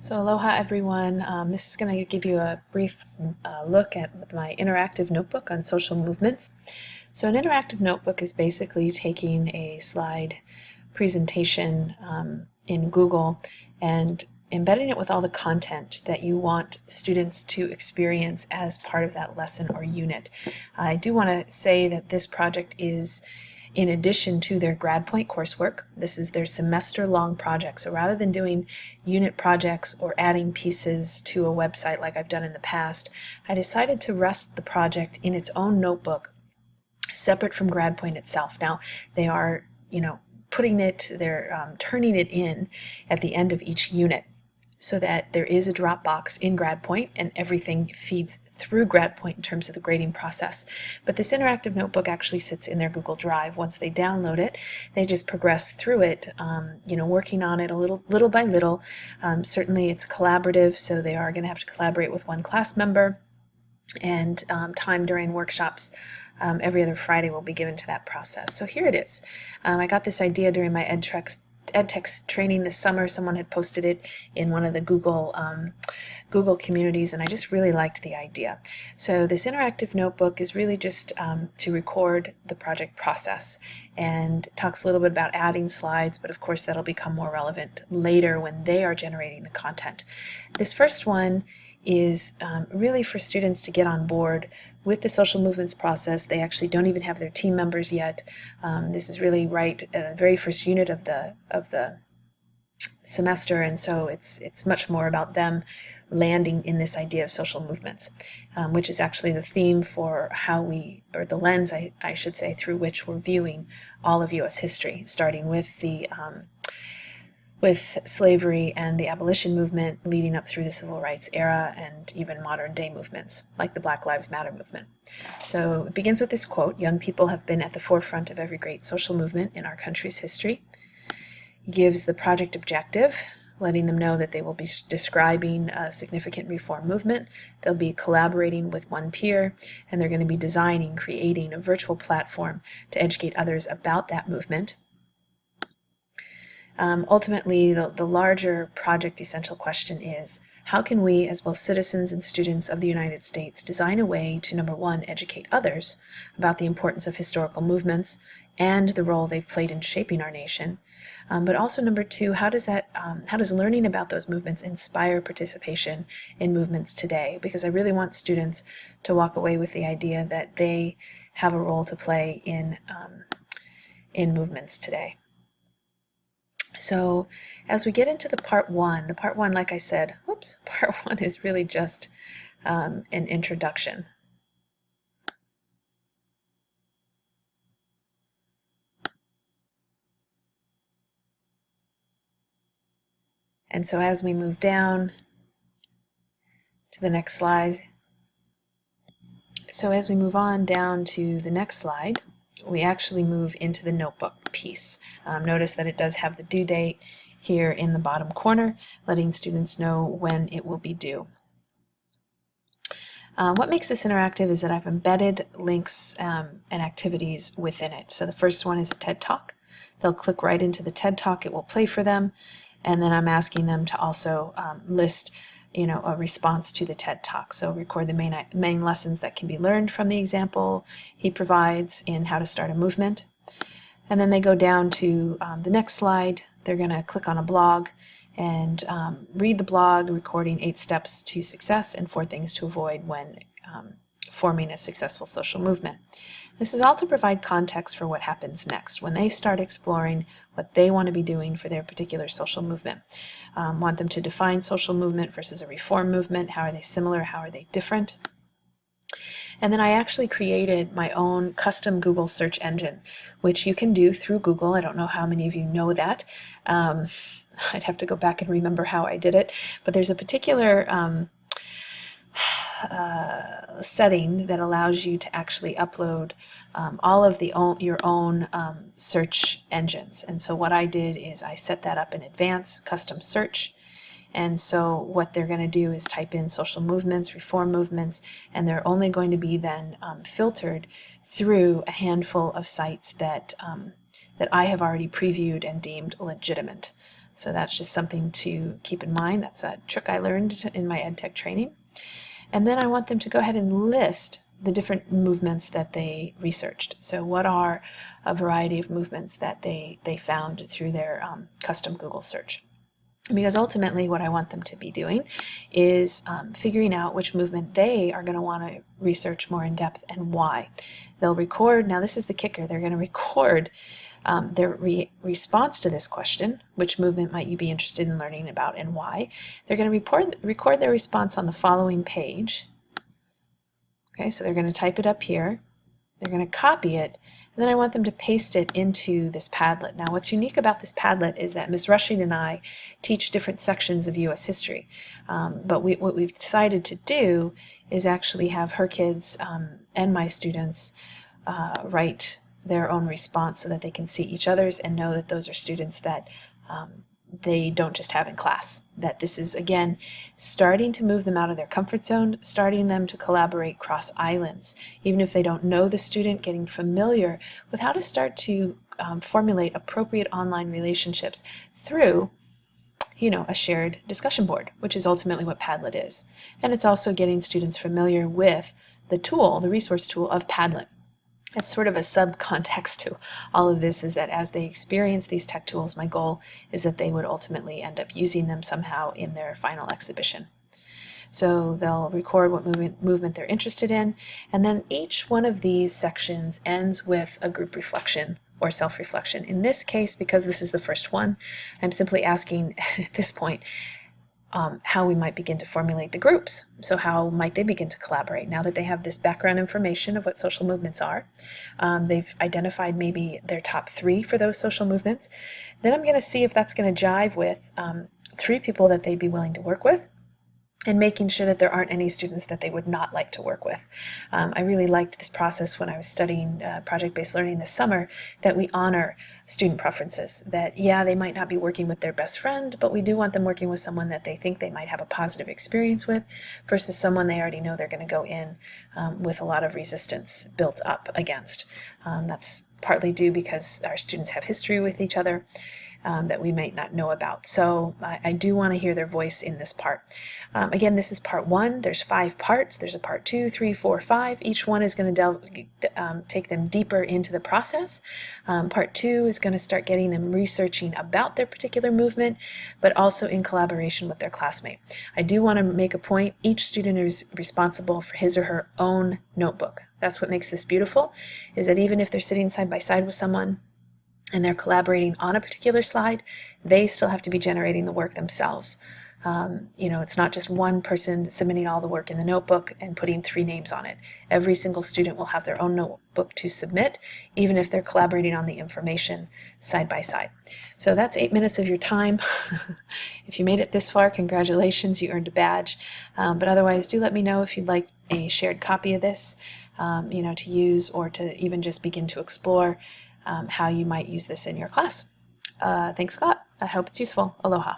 So aloha everyone. This is going to give you a brief look at my interactive notebook on social movements. So an interactive notebook is basically taking a slide presentation in Google and embedding it with all the content that you want students to experience as part of that lesson or unit. I do want to say that this project is in addition to their grad point coursework. This is their semester-long project. So rather than doing unit projects or adding pieces to a website like I've done in the past, I decided to rest the project in its own notebook, separate from grad point itself. Now, they are, turning it in at the end of each unit, so that there is a Dropbox in GradPoint and everything feeds through GradPoint in terms of the grading process. But this interactive notebook actually sits in their Google Drive. Once they download it, they just progress through it, working on it a little by little. Certainly it's collaborative, so they are going to have to collaborate with one class member, and time during workshops every other Friday will be given to that process. So here it is. I got this idea during my EdTech training this summer. Someone had posted it in one of the Google communities, and I just really liked the idea. So this interactive notebook is really just to record the project process, and talks a little bit about adding slides, but of course that'll become more relevant later when they are generating the content. This first one is really for students to get on board with the social movements process. They actually don't even have their team members yet. This is really the very first unit of the semester, and so it's much more about them landing in this idea of social movements, which is actually the theme for or the lens, I should say, through which we're viewing all of U.S. history, starting with with slavery and the abolition movement, leading up through the civil rights era and even modern day movements like the Black Lives Matter movement. So it begins with this quote: "Young people have been at the forefront of every great social movement in our country's history." He gives the project objective, letting them know that they will be describing a significant reform movement. They'll be collaborating with one peer, and they're going to be creating a virtual platform to educate others about that movement. Ultimately, the larger project essential question is, how can we, as both citizens and students of the United States, design a way to, number one, educate others about the importance of historical movements and the role they've played in shaping our nation, but also, number two, how does learning about those movements inspire participation in movements today? Because I really want students to walk away with the idea that they have a role to play in movements today. So as we get into the part one, like I said, part one is really just an introduction. And so as we move down to the next slide, as we move on down to the next slide, we actually move into the notebook piece. Notice that it does have the due date here in the bottom corner, letting students know when it will be due. What makes this interactive is that I've embedded links and activities within it. So the first one is a TED Talk. They'll click right into the TED Talk. It will play for them, and then I'm asking them to also list a response to the TED Talk. So record the main lessons that can be learned from the example he provides in how to start a movement. And then they go down to the next slide. They're going to click on a blog and read the blog, recording 8 steps to success and 4 things to avoid when forming a successful social movement. This is all to provide context for what happens next when they start exploring what they want to be doing for their particular social movement. Want them to define social movement versus a reform movement. How are they similar? How are they different? And then I actually created my own custom Google search engine, which you can do through Google. I don't know how many of you know that. I'd have to go back and remember how I did it, but there's a particular setting that allows you to actually upload all of your own search engines. And so what I did is I set that up in advance, custom search. And so what they're going to do is type in social movements, reform movements, and they're only going to be then filtered through a handful of sites that I have already previewed and deemed legitimate. So that's just something to keep in mind. That's a trick I learned in my EdTech training. And then I want them to go ahead and list the different movements that they researched. So what are a variety of movements that they found through their custom Google search? Because ultimately what I want them to be doing is figuring out which movement they are going to want to research more in depth and why. They'll record, now this is the kicker, they're going to record their response to this question, which movement might you be interested in learning about and why. They're going to record their response on the following page. Okay, so they're going to type it up here. They're going to copy it, and then I want them to paste it into this Padlet. Now what's unique about this Padlet is that Ms. Rushing and I teach different sections of U.S. history, but what we've decided to do is actually have her kids and my students write their own response so that they can see each other's and know that those are students that they don't just have in class. That this is, again, starting to move them out of their comfort zone, starting them to collaborate cross islands. Even if they don't know the student, getting familiar with how to start to formulate appropriate online relationships through, you know, a shared discussion board, which is ultimately what Padlet is. And it's also getting students familiar with the tool, the resource tool of Padlet. It's sort of a subcontext to all of this, is that as they experience these tech tools, my goal is that they would ultimately end up using them somehow in their final exhibition. So they'll record what movement they're interested in, and then each one of these sections ends with a group reflection or self-reflection. In this case, because this is the first one, I'm simply asking at this point, how we might begin to formulate the groups. So how might they begin to collaborate now that they have this background information of what social movements are? They've identified maybe their top 3 for those social movements. Then I'm going to see if that's going to jive with 3 people that they'd be willing to work with, and making sure that there aren't any students that they would not like to work with. I really liked this process when I was studying project-based learning this summer, that we honor student preferences, that yeah, they might not be working with their best friend, but we do want them working with someone that they think they might have a positive experience with, versus someone they already know they're going to go in with a lot of resistance built up against. That's partly due because our students have history with each other that we might not know about. So I do want to hear their voice in this part. Again, this is part 1. There's 5 parts. There's a part 2, 3, 4, 5. Each one is going to take them deeper into the process. Part 2 is going to start getting them researching about their particular movement, but also in collaboration with their classmate. I do want to make a point. Each student is responsible for his or her own notebook. That's what makes this beautiful, is that even if they're sitting side by side with someone and they're collaborating on a particular slide, they still have to be generating the work themselves. You know, it's not just one person submitting all the work in the notebook and putting 3 names on it. Every single student will have their own notebook to submit, even if they're collaborating on the information side by side. So that's 8 minutes of your time. If you made it this far, congratulations, you earned a badge. But otherwise, do let me know if you'd like a shared copy of this, you know, to use, or to even just begin to explore how you might use this in your class. Thanks a lot. I hope it's useful. Aloha.